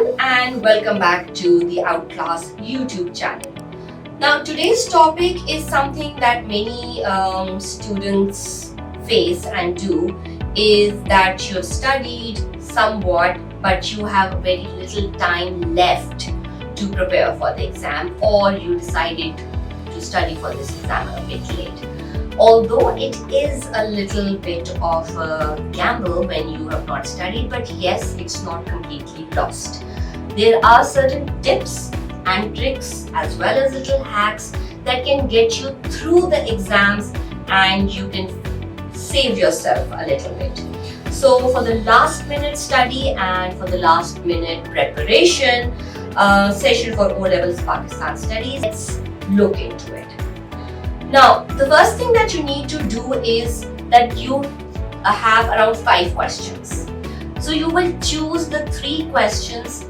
everyone, and welcome back to the Outclass YouTube channel. Now today's topic is something that many students face and do, is that you have studied somewhat but you have very little time left to prepare for the exam, or you decided to study for this exam a bit late. Although it is a little bit of a gamble when you have not studied, but yes, it's not completely lost. There are certain tips and tricks as well as little hacks that can get you through the exams and you can save yourself a little bit. So for the last minute study and for the last minute preparation session for O-Levels Pakistan Studies, let's look into it. Now, the first thing that you need to do is that you have around 5 questions. So you will choose the 3 questions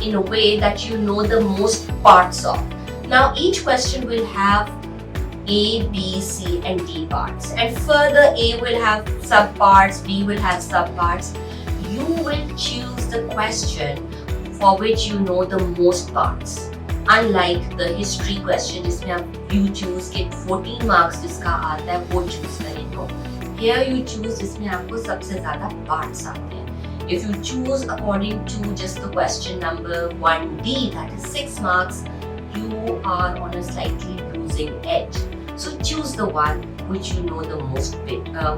in a way that you know the most parts of. Now, each question will have A, B, C and D parts, and further A will have subparts, B will have subparts. You will choose the question for which you know the most parts. Unlike the history question जिसमें आप you choose के 14 marks जिसका आता है वो choose करें तो here you choose जिसमें आपको सबसे ज़्यादा parts आते हैं. If you choose according to just the question number 1D, that is 6 marks, you are on a slightly losing edge. So choose the one which you know the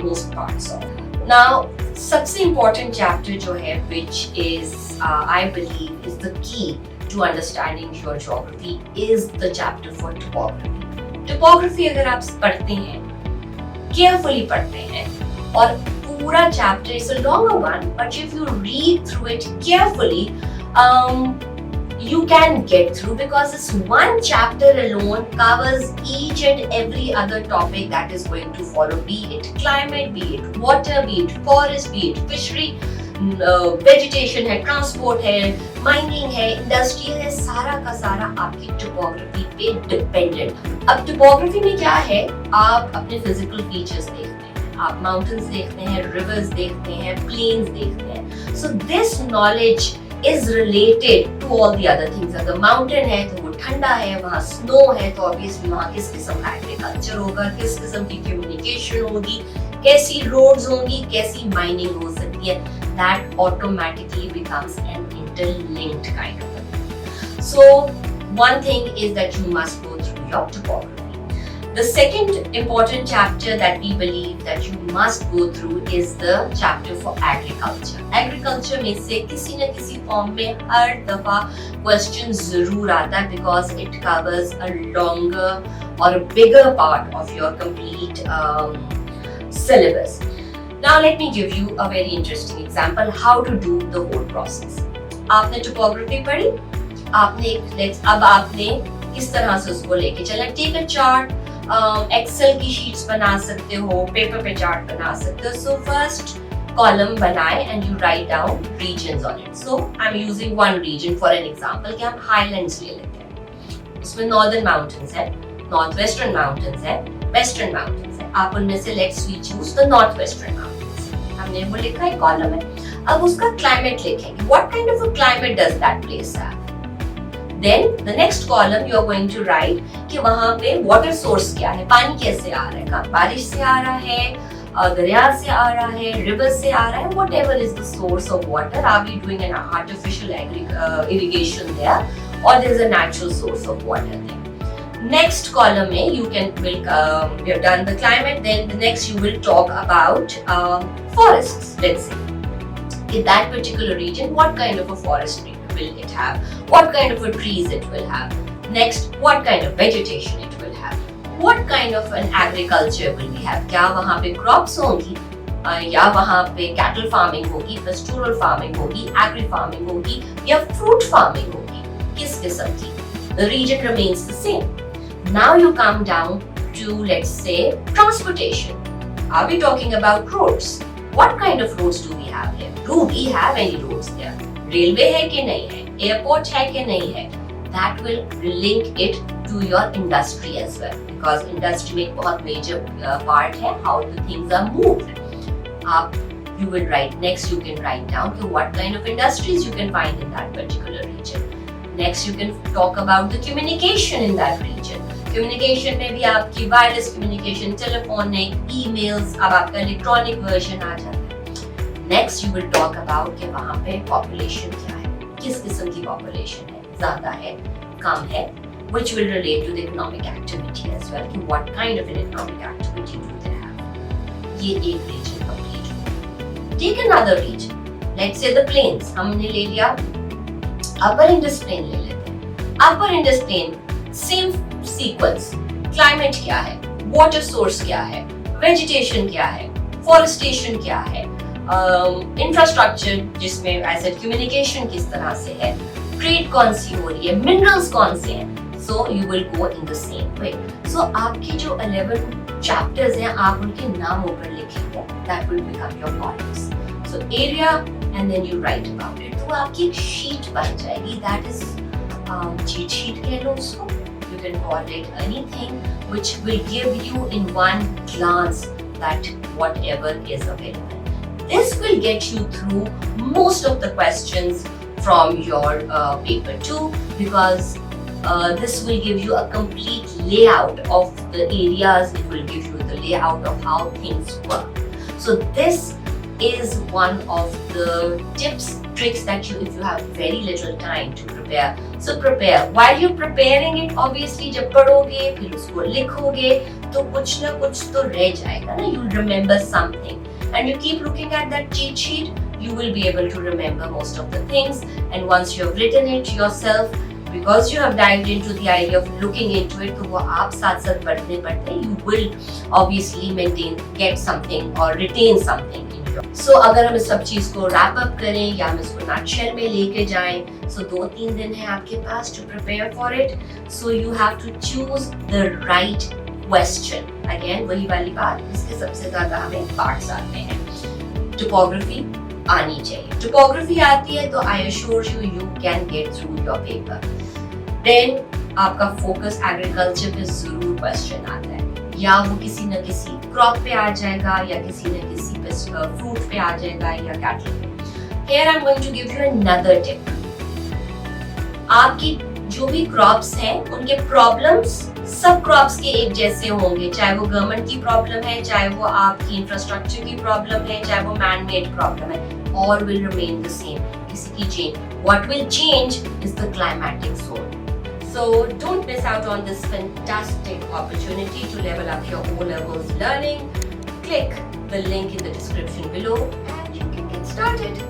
most parts of. Now, सबसे important chapter जो है, which is I believe is the key to understanding your geography, is the chapter for topography. Topography अगर आप पढ़ते हैं, carefully पढ़ते हैं, और पूरा chapter is a longer one, but if you read through it carefully, you can get through, because this one chapter alone covers each and every other topic that is going to follow, be it climate, be it water, be it forest, be it fishery, vegetation है, transport है, mining है, industry है, सारा का सारा आपकी topography पे dependent. अब टोपोग्राफी में क्या है, आप अपने फिजिकल फीचर्स देखते हैं, आप माउंटेन्स देखते हैं, रिवर्स देखते हैं, प्लेन्स देखते हैं. So this knowledge is related to all the other things. अगर माउंटेन है तो वो ठंडा है, वहाँ स्नो है तो ऑब्वियसली वहाँ किस किस्म का एग्रीकल्चर होगा, किस किस्म की कम्युनिकेशन होगी, कैसी रोड्स होंगी, कैसी माइनिंग हो सकती है. That automatically becomes an interlinked kind of a thing. So one thing is that you must go through your topography. The second important chapter that we believe that you must go through is the chapter for agriculture. Agriculture में से किसी न किसी form में हर दफा question जरूर आता है, because it covers a longer or a bigger part of your complete syllabus. Now let me give you a very interesting example how to do the whole process. आपने टोपोग्राफी पढ़ी, अब आपने किस तरह से उसको लेके चलना. टेक अ चार्ट, एक्सेल की शीट्स बना सकते हो, पेपर पे चार्ट बना सकते हो. सो फर्स्ट कॉलम बनाए and you write down regions on it. So I'm using one region for an example कि हम हाईलैंड्स ले लेते हैं. उसमें नॉर्दर्न माउंटेन्स है, नॉर्थ वेस्टर्न माउंटेन्स है, वेस्टर्न माउंटेन्स है. आप उनमें से let's we choose the north western mountains. हमने वो लिखा है कॉलम है. अब उसका क्लाइमेट लिखेंगे. What kind of a climate does that place have? Then the next column you are going to write कि वहाँ पे water source क्या है, पानी कैसे आ रहा है, कहाँ बारिश से आ रहा है, दरिया से आ रहा है, river से आ रहा है, whatever is the source of water. Are we doing an artificial irrigation there, or there is a natural source of water there? Next column में you have done the climate. Then the next you will talk about forests. Let's say in that particular region, what kind of a forestry will it have? What kind of a trees it will have? Next, what kind of vegetation it will have? What kind of an agriculture will we have? क्या वहाँ पे crops होंगी, या वहाँ पे cattle farming होगी, pastoral farming होगी, agri farming होगी, या fruit farming होगी, किस किस्म की? The region remains the same. Now you come down to, let's say, transportation. Are we talking about roads? What kind of roads do we have here? Do we have any roads there? Railway है कि नहीं है? Airport है कि नहीं है? That will link it to your industry as well, because industry में एक बहुत major part है how the things are moved. आप you will write. Next, you can write down what kind of industries you can find in that particular region. Next, you can talk about the communication in that region. Communication में भी आपकी wireless communication, telephonic, emails, अब आपका electronic version आ जाता है. Next, you will talk about कि वहाँ पे population क्या है, किस किस्म की population है, ज़्यादा है, कम है, which will relate to the economic activity as well. कि what kind of an economic activity do they have? ये एक region complete हो. Take another region. Let's say the plains. हमने ले लिया Upper Indus Plain ले लेते हैं. Upper Indus Plain, same sequence. Climate क्या है? Water source क्या है? Vegetation क्या है? Forestation क्या है? Infrastructure जिसमें I said communication किस तरह से है? Trade कौन सी हो रही है? Minerals कौन से हैं? So you will go in the same way. So आपकी जो 11 chapters हैं आप उनके नाम ऊपर लिखेंगे. That will become your columns. So area and then you write about it. तो आपकी एक sheet बन जाएगी. That is cheat sheet कह लो उसको. You can call it anything which will give you in one glance that whatever is available. This will get you through most of the questions from your paper 2 because this will give you a complete layout of the areas. It will give you the layout of how things work. So this is one of the tips, tricks that you, if you have very little time to prepare. So prepare. While you're preparing it, obviously जब पढ़ोगे फिर उसको लिखोगे तो कुछ ना कुछ तो रह जाएगा ना. You'll remember something, and you keep looking at that cheat sheet. You will be able to remember most of the things. And once you have written it yourself, because you have dived into the idea of looking into it, तो वो आप साथ साथ पढ़ते पढ़ते you will obviously get something or retain something in your. So अगर हम इस सब चीज को wrap up करें या हम इसको nutshell में लेके जाएं, so 2-3 दिन है आपके पास to prepare for it. So you have to choose the right question. Again वही वाली बात, इसके सबसे ज्यादा हमें parts आते हैं. Topography आनी चाहिए. Topography आती है तो I assure you can get through your paper. Then आपका focus agriculture पे जरूर question आता है, या वो किसी न किसी crop पे आ जाएगा या किसी न किसी पे fruit पे आ जाएगा या cattle पे. Here I'm going to give you another tip. आपकी जो भी crops हैं उनके problems सब crops के एक जैसे होंगे, चाहे वो government की problem है, चाहे वो आपकी infrastructure की problem है, चाहे वो man-made problem है, all will remain the same. किसी की change. What will change is the climatic zone. So don't miss out on this fantastic opportunity to level up your O-levels learning. Click the link in the description below and you can get started.